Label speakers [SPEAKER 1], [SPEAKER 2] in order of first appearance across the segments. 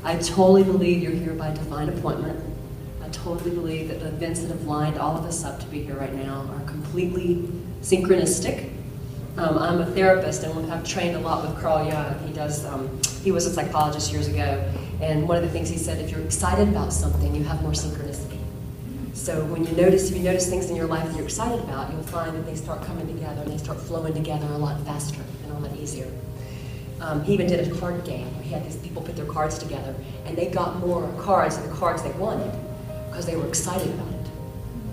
[SPEAKER 1] I totally believe you're here by divine appointment. I totally believe that the events that have lined all of us up to be here right now are completely synchronistic. I'm a therapist, and I've trained a lot with Carl Jung. He was a psychologist years ago, and one of the things he said, if you're excited about something, you have more synchronicity. So when if you notice things in your life that you're excited about, you'll find that they start coming together, and they start flowing together a lot faster and a lot easier. He even did a card game where he had these people put their cards together, and they got more cards than the cards they wanted because they were excited about it.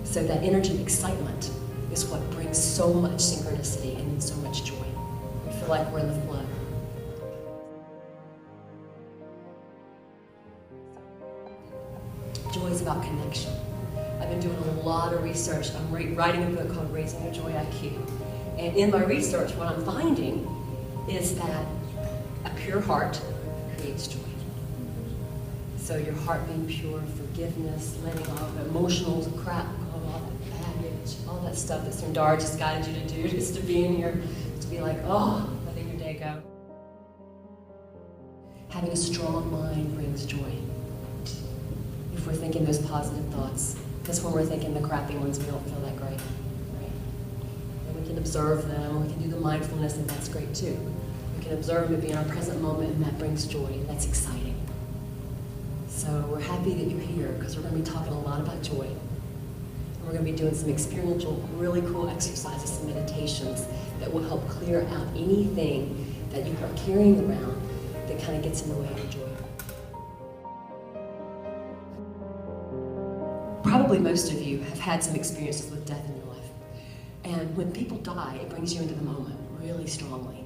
[SPEAKER 1] So that energy of excitement is what brings so much synchronicity and so much joy. We feel like we're in the flow. Joy is about connection. I've been doing a lot of research. I'm writing a book called Raising Your Joy IQ. And in my research, what I'm finding is that a pure heart creates joy. So your heart being pure, forgiveness, letting off emotional crap, all that baggage, all that stuff that Sundar just guided you to do, just to be in here, to be like, oh, letting your day go. Having a strong mind brings joy. If we're thinking those positive thoughts, because when we're thinking the crappy ones, we don't feel that great, right? And we can observe them, or we can do the mindfulness, and that's great too. We can observe them and be in our present moment, and that brings joy, and that's exciting. So we're happy that you're here, because we're going to be talking a lot about joy. And we're going to be doing some experiential, really cool exercises, some meditations that will help clear out anything that you are carrying around that kind of gets in the way of your joy. Probably most of you have had some experiences with death in your life. And when people die, it brings you into the moment really strongly.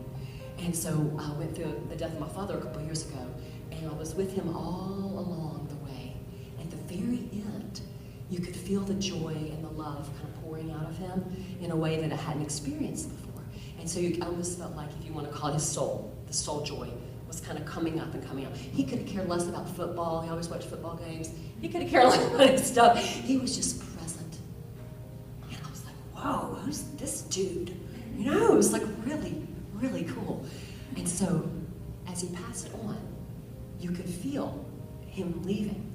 [SPEAKER 1] And so I went through the death of my father a couple years ago, and I was with him all along the way. At the very end, you could feel the joy and the love kind of pouring out of him in a way that I hadn't experienced before. And so you almost felt like, if you want to call it his soul, the soul joy was kind of coming up and coming up. He could have cared less about football. He always watched football games. He could have cared less about his stuff. He was just present. And I was like, whoa, who's this dude? You know, it was like really, really cool. And so as he passed on, you could feel him leaving.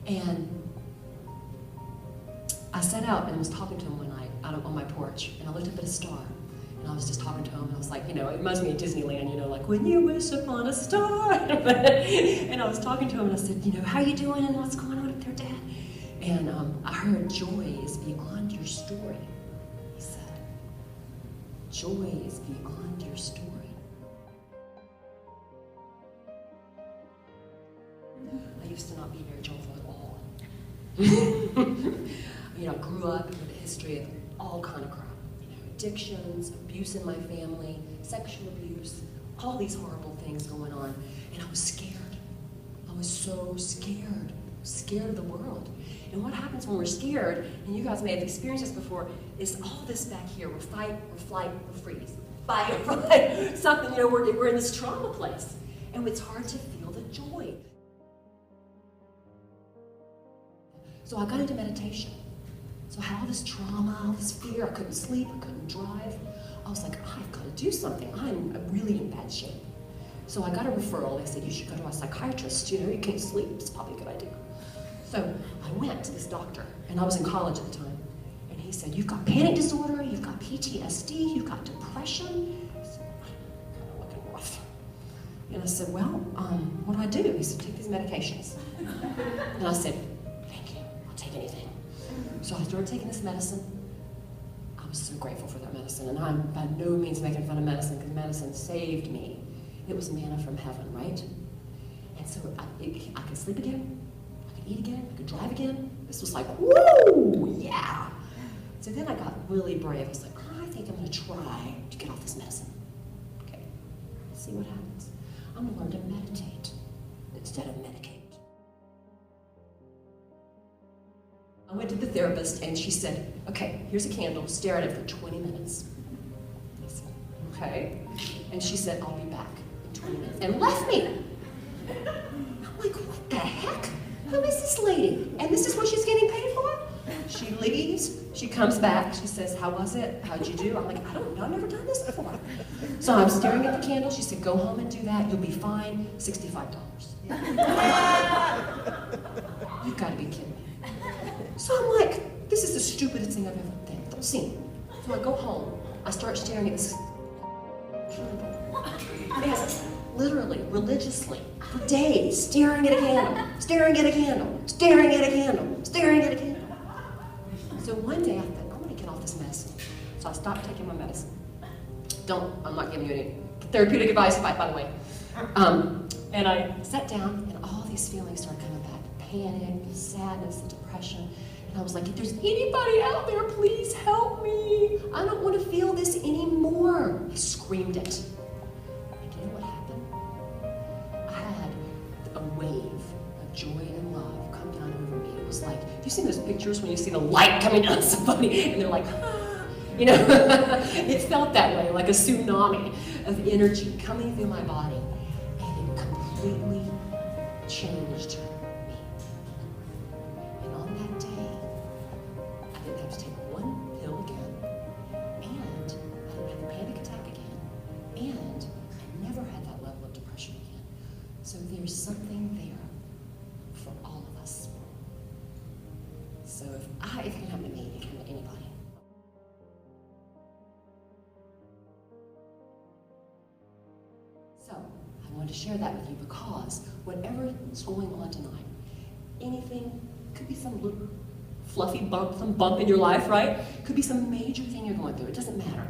[SPEAKER 1] And I sat out and was talking to him one night out on my porch, and I looked up at a star. And I was just talking to him, and I was like, you know, it reminds me of Disneyland, you know, like, when you wish upon a star. And I was talking to him, and I said, you know, how you doing, and what's going on up there, Dad? And I heard, joy is beyond your story, he said. Joy is beyond your story. I used to not be very joyful at all. You know, I grew up with a history of all kind of crap. Addictions, abuse in my family, sexual abuse, all these horrible things going on. And I was scared. I was so scared. Scared of the world. And what happens when we're scared, and you guys may have experienced this before, is all this back here. We're fight, we're flight, we're freeze. Fight, flight. Something, you know, we're in this trauma place. And it's hard to feel the joy. So I got into meditation. So I had all this trauma, all this fear. I couldn't sleep, I couldn't drive. I was like, I've got to do something. I'm really in bad shape. So I got a referral. They said, you should go to a psychiatrist. You know, you can't sleep. It's probably a good idea. So I went to this doctor, and I was in college at the time. And he said, you've got panic disorder, you've got PTSD, you've got depression. I said, I'm kind of looking rough. And I said, well, what do I do? He said, take these medications. And I said, thank you, I'll take anything. So I started taking this medicine. I was so grateful for that medicine, and I'm by no means making fun of medicine, because medicine saved me. It was manna from heaven, right? And so I could sleep again, I could eat again, I could drive again. This was like, woo, yeah. So then I got really brave. I was like, oh, I think I'm gonna try to get off this medicine. Okay, let's see what happens. I'm gonna learn to meditate instead of medicate. I went to the therapist, and she said, okay, here's a candle, stare at it for 20 minutes. I said, okay. And she said, I'll be back in 20 minutes, and left me. I'm like, what the heck? Who is this lady? And this is what she's getting paid for? She leaves, she comes back, she says, how was it? How'd you do? I'm like, I don't know, I've never done this before. So I'm staring at the candle. She said, go home and do that, you'll be fine, $65. You've got to be kidding me. So I'm like, this is the stupidest thing I've ever seen. So I go home, I start staring at this candle. Yes, literally, religiously, for days, staring at a candle, staring at a candle, staring at a candle, staring at a candle. So one day I thought, I'm gonna get off this medicine. So I stopped taking my medicine. I'm not giving you any therapeutic advice, by the way. And I sat down, and all these feelings started coming back. Panic, sadness, depression. And I was like, if there's anybody out there, please help me. I don't want to feel this anymore. I screamed it. And you know what happened? I had a wave of joy and love come down over me. It was like, you seen those pictures when you see the light coming down on somebody, and they're like, ah, you know? It felt that way, like a tsunami of energy coming through my body. And it completely changed me. And on that day, I didn't have to take one pill again, and I didn't have a panic attack again, and I never had that level of depression again. So there's something there for all of us. So if it can happen to me, it can happen to anybody. So I wanted to share that with you because whatever is going on tonight, anything, could be some little fluffy bump, some bump in your life, right? Could be some major thing you're going through. It doesn't matter.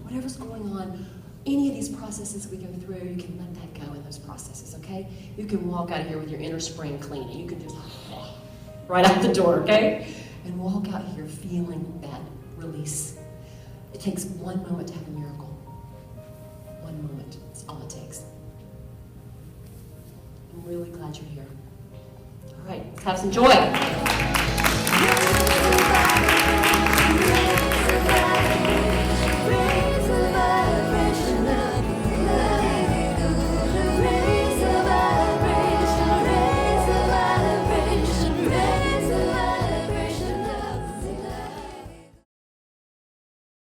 [SPEAKER 1] Whatever's going on, any of these processes we go through, you can let that go in those processes, okay? You can walk out of here with your inner spring clean. You can just right out the door, okay? And walk out here feeling that release. It takes one moment to have a miracle. One moment. That's all it takes. I'm really glad you're here. All right, let's have some joy.